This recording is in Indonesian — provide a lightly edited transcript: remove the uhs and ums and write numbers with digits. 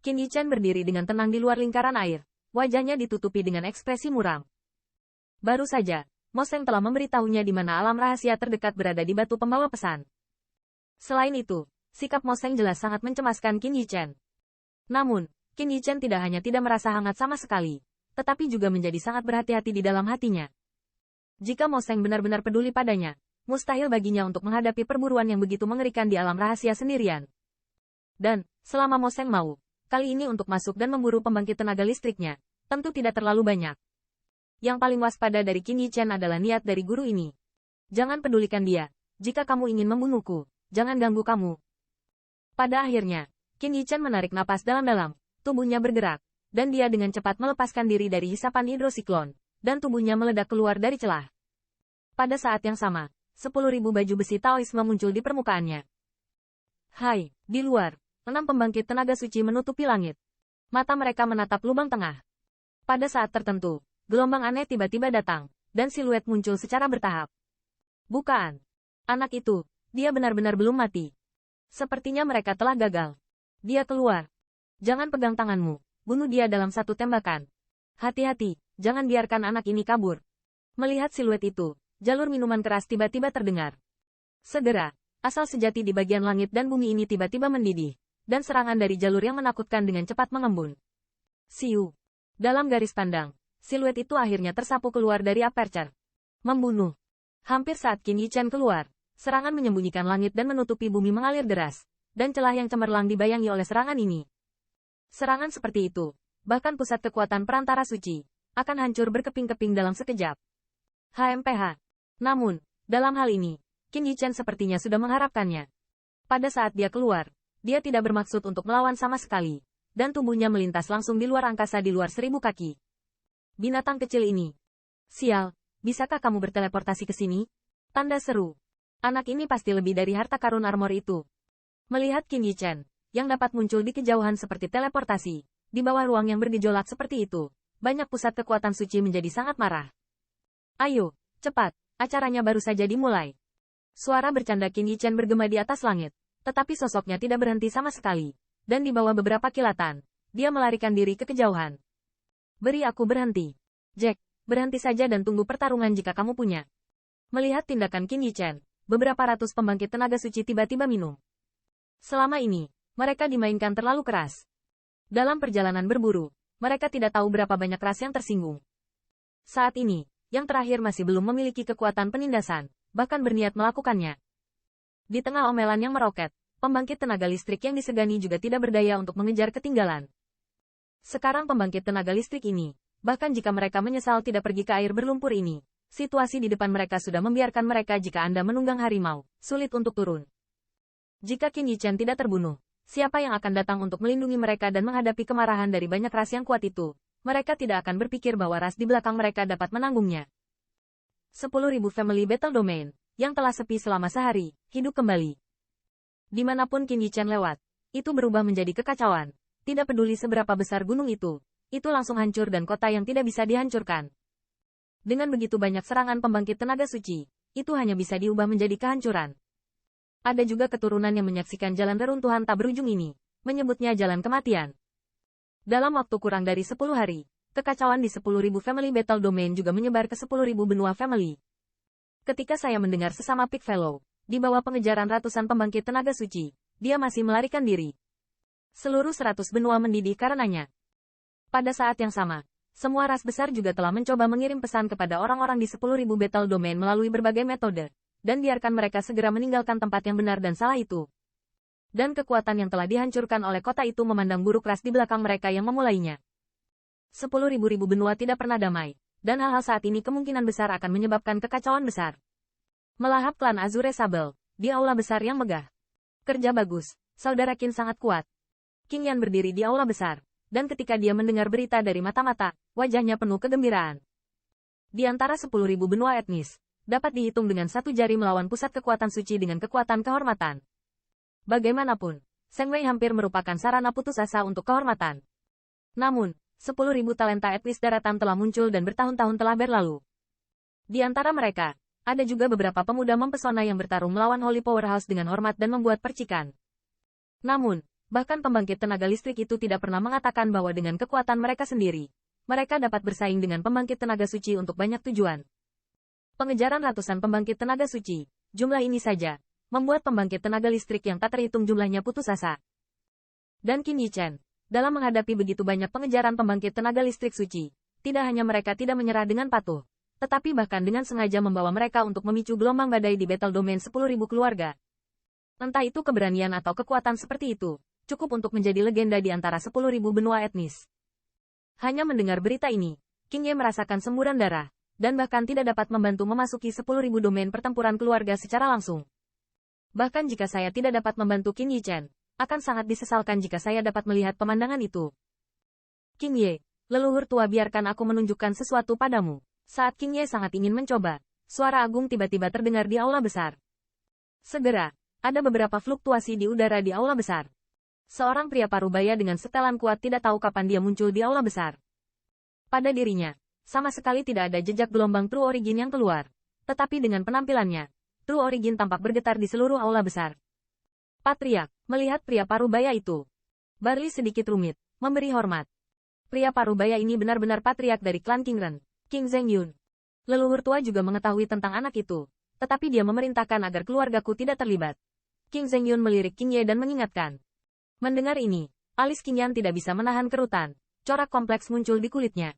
Qin Yichen berdiri dengan tenang di luar lingkaran air. Wajahnya ditutupi dengan ekspresi muram. Baru saja, Mo Seng telah memberitahunya di mana alam rahasia terdekat berada di batu pembawa pesan. Selain itu, sikap Mo Seng jelas sangat mencemaskan Qin Yichen. Namun, Qin Yichen tidak hanya tidak merasa hangat sama sekali, tetapi juga menjadi sangat berhati-hati di dalam hatinya. Jika Mo Seng benar-benar peduli padanya, mustahil baginya untuk menghadapi perburuan yang begitu mengerikan di alam rahasia sendirian. Dan, selama Mo Seng mau, kali ini untuk masuk dan memburu pembangkit tenaga listriknya, tentu tidak terlalu banyak. Yang paling waspada dari Qin Yichen adalah niat dari guru ini. Jangan pedulikan dia. Jika kamu ingin membunuhku, jangan ganggu kamu. Pada akhirnya, Qin Yichen menarik napas dalam-dalam, tubuhnya bergerak, dan dia dengan cepat melepaskan diri dari hisapan hidrosiklon, dan tubuhnya meledak keluar dari celah. Pada saat yang sama, 10.000 baju besi Taoisme muncul di permukaannya. Hai, di luar, 6 pembangkit tenaga suci menutupi langit. Mata mereka menatap lubang tengah. Pada saat tertentu, gelombang aneh tiba-tiba datang, dan siluet muncul secara bertahap. Bukan. Anak itu, dia benar-benar belum mati. Sepertinya mereka telah gagal. Dia keluar. Jangan pegang tanganmu, bunuh dia dalam satu tembakan. Hati-hati, jangan biarkan anak ini kabur. Melihat siluet itu, jalur minuman keras tiba-tiba terdengar. Segera, asal sejati di bagian langit dan bumi ini tiba-tiba mendidih, dan serangan dari jalur yang menakutkan dengan cepat mengembun. Siu. Dalam garis pandang, siluet itu akhirnya tersapu keluar dari aperture. Membunuh. Hampir saat Qin Yichen keluar, serangan menyembunyikan langit dan menutupi bumi mengalir deras, dan celah yang cemerlang dibayangi oleh serangan ini. Serangan seperti itu, bahkan pusat kekuatan perantara suci, akan hancur berkeping-keping dalam sekejap. HMPH. Namun, dalam hal ini, Qin Yichen sepertinya sudah mengharapkannya. Pada saat dia keluar, dia tidak bermaksud untuk melawan sama sekali, dan tubuhnya melintas langsung di luar angkasa di luar 1000 kaki. Binatang kecil ini. Sial, bisakah kamu berteleportasi ke sini? Tanda seru. Anak ini pasti lebih dari harta karun armor itu. Melihat Qin Yichen, yang dapat muncul di kejauhan seperti teleportasi, di bawah ruang yang bergejolak seperti itu, banyak pusat kekuatan suci menjadi sangat marah. Ayo, cepat, acaranya baru saja dimulai. Suara bercanda Qin Yichen bergema di atas langit. Tetapi sosoknya tidak berhenti sama sekali. Dan di bawah beberapa kilatan, dia melarikan diri ke kejauhan. Beri aku berhenti. Jack, berhenti saja dan tunggu pertarungan jika kamu punya. Melihat tindakan Qin Yichen, beberapa ratus pembangkit tenaga suci tiba-tiba minum. Selama ini, mereka dimainkan terlalu keras. Dalam perjalanan berburu, mereka tidak tahu berapa banyak ras yang tersinggung. Saat ini, yang terakhir masih belum memiliki kekuatan penindasan, bahkan berniat melakukannya. Di tengah omelan yang meroket, pembangkit tenaga listrik yang disegani juga tidak berdaya untuk mengejar ketinggalan. Sekarang pembangkit tenaga listrik ini, bahkan jika mereka menyesal tidak pergi ke air berlumpur ini, situasi di depan mereka sudah membiarkan mereka jika Anda menunggang harimau, sulit untuk turun. Jika Qin Yichen tidak terbunuh, siapa yang akan datang untuk melindungi mereka dan menghadapi kemarahan dari banyak ras yang kuat itu? Mereka tidak akan berpikir bahwa ras di belakang mereka dapat menanggungnya. 10.000 Family Battle Domain yang telah sepi selama sehari, hidup kembali. Dimanapun Qin Yichen lewat, itu berubah menjadi kekacauan. Tidak peduli seberapa besar gunung itu langsung hancur dan kota yang tidak bisa dihancurkan. Dengan begitu banyak serangan pembangkit tenaga suci, itu hanya bisa diubah menjadi kehancuran. Ada juga keturunan yang menyaksikan jalan reruntuhan tak berujung ini, menyebutnya jalan kematian. Dalam waktu kurang dari 10 hari, kekacauan di 10.000 Family Battle Domain juga menyebar ke 10.000 benua family. Ketika saya mendengar sesama Pig Fellow, di bawah pengejaran ratusan pembangkit tenaga suci, dia masih melarikan diri. Seluruh 100 benua mendidih karenanya. Pada saat yang sama, semua ras besar juga telah mencoba mengirim pesan kepada orang-orang di 10.000 Battle Domain melalui berbagai metode, dan biarkan mereka segera meninggalkan tempat yang benar dan salah itu. Dan kekuatan yang telah dihancurkan oleh kota itu memandang buruk ras di belakang mereka yang memulainya. 10.000 benua tidak pernah damai. Dan hal-hal saat ini kemungkinan besar akan menyebabkan kekacauan besar. Melahap klan Azure Sable, di aula besar yang megah. Kerja bagus, saudara Qin sangat kuat. Qing Yan berdiri di aula besar, dan ketika dia mendengar berita dari mata-mata, wajahnya penuh kegembiraan. Di antara 10.000 benua etnis, dapat dihitung dengan satu jari melawan pusat kekuatan suci dengan kekuatan kehormatan. Bagaimanapun, Seng Wei hampir merupakan sarana putus asa untuk kehormatan. Namun, 10.000 talenta etnis daratan telah muncul dan bertahun-tahun telah berlalu. Di antara mereka, ada juga beberapa pemuda mempesona yang bertarung melawan Holy Powerhouse dengan hormat dan membuat percikan. Namun, Bahkan pembangkit tenaga listrik itu tidak pernah mengatakan bahwa dengan kekuatan mereka sendiri, mereka dapat bersaing dengan pembangkit tenaga suci untuk banyak tujuan. Pengejaran ratusan pembangkit tenaga suci, jumlah ini saja, membuat pembangkit tenaga listrik yang tak terhitung jumlahnya putus asa. Dan Qin Yichen, dalam menghadapi begitu banyak pengejaran pembangkit tenaga listrik suci, tidak hanya mereka tidak menyerah dengan patuh, tetapi bahkan dengan sengaja membawa mereka untuk memicu gelombang badai di Battle Domain 10.000 keluarga. Entah itu keberanian atau kekuatan seperti itu, cukup untuk menjadi legenda di antara 10.000 benua etnis. Hanya mendengar berita ini, Qin Ye merasakan semburan darah, dan bahkan tidak dapat membantu memasuki 10.000 domain pertempuran keluarga secara langsung. Bahkan jika saya tidak dapat membantu Qin Yichen, akan sangat disesalkan jika saya dapat melihat pemandangan itu. Qin Ye, leluhur tua, biarkan aku menunjukkan sesuatu padamu. Saat Qin Ye sangat ingin mencoba, suara agung tiba-tiba terdengar di aula besar. Segera, ada beberapa fluktuasi di udara di aula besar. Seorang pria parubaya dengan setelan kuat tidak tahu kapan dia muncul di aula besar. Pada dirinya, sama sekali tidak ada jejak gelombang True Origin yang keluar. Tetapi dengan penampilannya, True Origin tampak bergetar di seluruh aula besar. Patriark, melihat pria parubaya itu, Barley sedikit rumit, memberi hormat. Pria parubaya ini benar-benar patriark dari klan Qingren, King Zhengyun. Leluhur tua juga mengetahui tentang anak itu, tetapi dia memerintahkan agar keluargaku tidak terlibat. King Zhengyun melirik Qin Ye dan mengingatkan. Mendengar ini, alis Qin Yan tidak bisa menahan kerutan. Corak kompleks muncul di kulitnya.